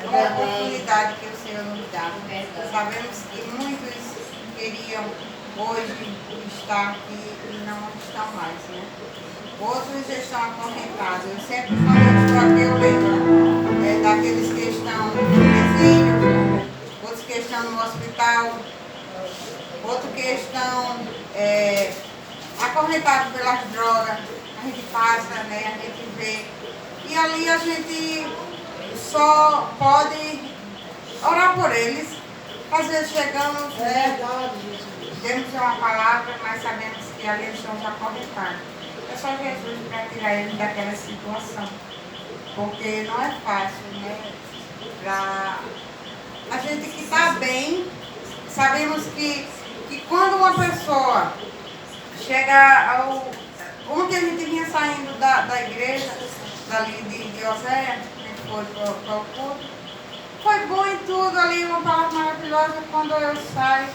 uma oportunidade que o Senhor nos dá. Sabemos que muitos queriam hoje estar aqui e não estão mais, né? Outros estão acorrentados. Eu sempre, quando eu estou aqui, eu lembro daqueles que estão no presídio, outros que estão no hospital, outros que estão acorrentados pelas drogas. A gente passa, né? A gente vê. E ali a gente só pode orar por eles. Às vezes chegamos, temos uma palavra, mas sabemos que ali eles estão acorrentados. É só Jesus para tirar eles daquela situação. Porque não é fácil, né? Para a gente que está bem, sabemos que quando uma pessoa chega ao... Ontem a gente vinha saindo da igreja, dali de Oséia, a gente foi para o culto. Foi bom em tudo ali, uma palavra maravilhosa. Quando eu saio,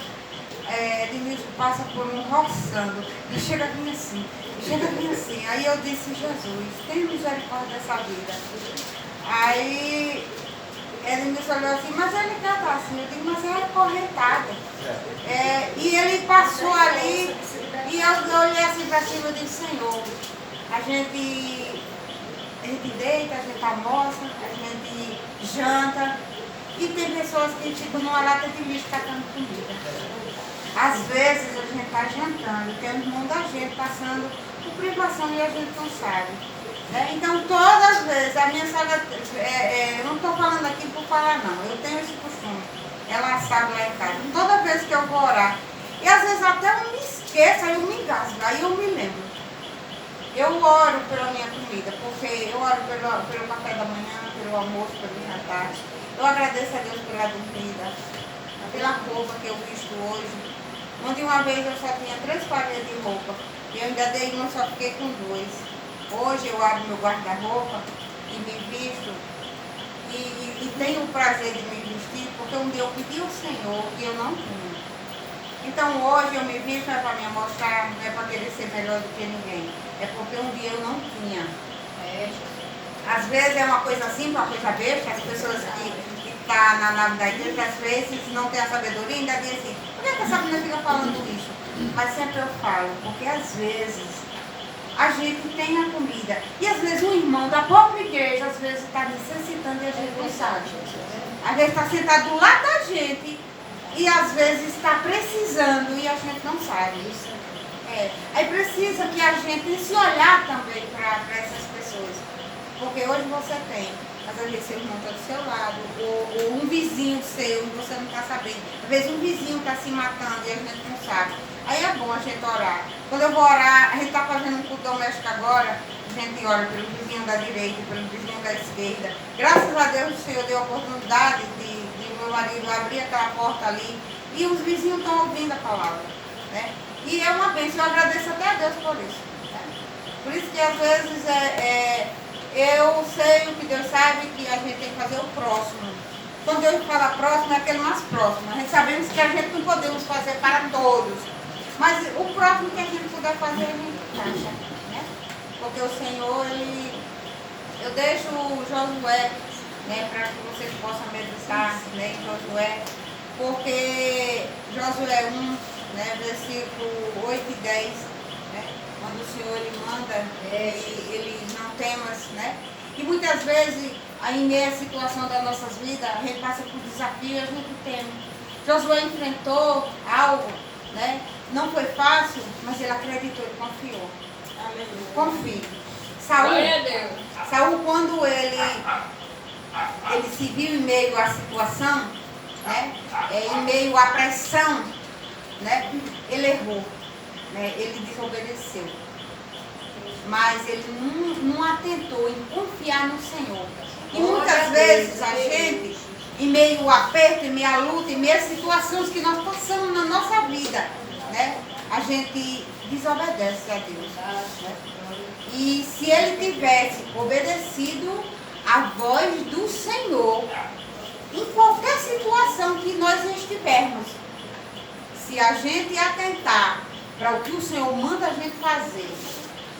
Denise passa por um roçando. E chega aqui assim. Aí eu disse, Jesus, tem misericórdia dessa vida. Aí ele me olhou assim, mas ele canta assim. Eu digo, mas é acorrentado. E ele passou ali, e eu olhei assim para cima e disse, Senhor, a gente deita, a gente almoça, a gente janta, e tem pessoas que ficam numa lata de lixo catando comida. Às vezes a gente está jantando, tem um irmão da gente passando por privação e a gente não sabe. Então, todas as vezes, a minha sogra, eu não estou falando aqui por falar não, eu tenho esse costume, ela sabe lá em casa, toda vez que eu vou orar, e às vezes até eu me esqueço, aí eu me engasgo, aí eu me lembro. Eu oro pela minha comida, porque eu oro pelo café da manhã, pelo almoço, pelo jantar. Eu agradeço a Deus pela dormida, pela roupa que eu visto hoje. Onde uma vez eu só tinha 3 pares de roupa, e eu ainda dei uma, só fiquei com 2. Hoje eu abro meu guarda-roupa e me visto, e tenho o prazer de me vestir, porque um dia eu pedi ao Senhor e eu não tinha. Então hoje eu me visto não é para me mostrar, não é para querer ser melhor do que ninguém. É porque um dia eu não tinha. Às vezes é uma coisa simples, uma coisa besta, as pessoas que estão na nave da igreja, às vezes não têm a sabedoria, ainda dizem assim, por que essa menina fica falando isso? Mas sempre eu falo, porque às vezes a gente tem a comida, e às vezes um irmão da própria igreja, às vezes está necessitando e a gente não sabe. Às vezes está sentado do lado da gente, e às vezes está precisando e a gente não sabe isso. Aí precisa que a gente se olhar também para essas pessoas. Porque hoje você tem, às vezes seu irmão está do seu lado, ou um vizinho seu, e você não está sabendo. Às vezes um vizinho está se matando e a gente não sabe. Aí é bom a gente orar. Quando eu vou orar, a gente está fazendo um culto doméstico agora, a gente ora pelo vizinho da direita, pelo vizinho da esquerda. Graças a Deus o Senhor deu a oportunidade de meu marido abrir aquela porta ali, e os vizinhos estão ouvindo a palavra, né? E é uma bênção, eu agradeço até a Deus por isso. Né? Por isso que às vezes eu sei o que Deus sabe, que a gente tem que fazer o próximo. Quando Deus fala próximo, é aquele mais próximo. A gente sabemos que a gente não podemos fazer para todos, mas o próximo que a gente puder fazer, a gente encaixa. Né? Porque o Senhor, eu deixo o Josué, né, para que vocês possam meditar, né, em Josué, porque Josué 1, né, versículo 8 e 10, né, quando o Senhor ele manda, ele não temas, né, e muitas vezes, em meio à situação das nossas vidas, a gente passa por desafios e a gente teme. Josué enfrentou algo, né, não foi fácil, mas ele acreditou, ele confiou. Confie. Saul, quando ele se viu em meio à situação, né, em meio à pressão, né, ele errou, né, ele desobedeceu. Mas ele não atentou em confiar no Senhor. E muitas vezes a gente, em meio ao aperto, em meio à luta, em meio às situações que nós passamos na nossa vida, né, a gente desobedece a Deus. Né? E se ele tivesse obedecido a voz do Senhor, em qualquer situação que nós estivermos, se a gente atentar para o que o Senhor manda a gente fazer,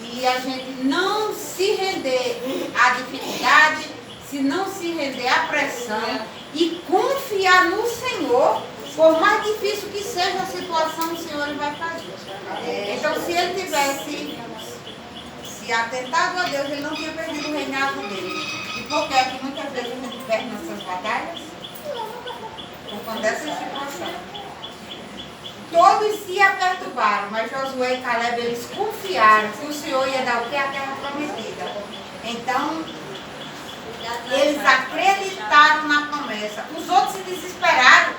e a gente não se render à dificuldade, se não se render à pressão e confiar no Senhor, por mais difícil que seja a situação, o Senhor ele vai fazer. Então, se ele tivesse se atentado a Deus, ele não tinha perdido o reinado dele. E por que é que muitas vezes a gente perde nossas batalhas? Por conta dessa situação. Todos se aperturbaram, mas Josué e Caleb, eles confiaram que o Senhor ia dar o que? A terra prometida. Então, eles acreditaram na promessa. Os outros se desesperaram.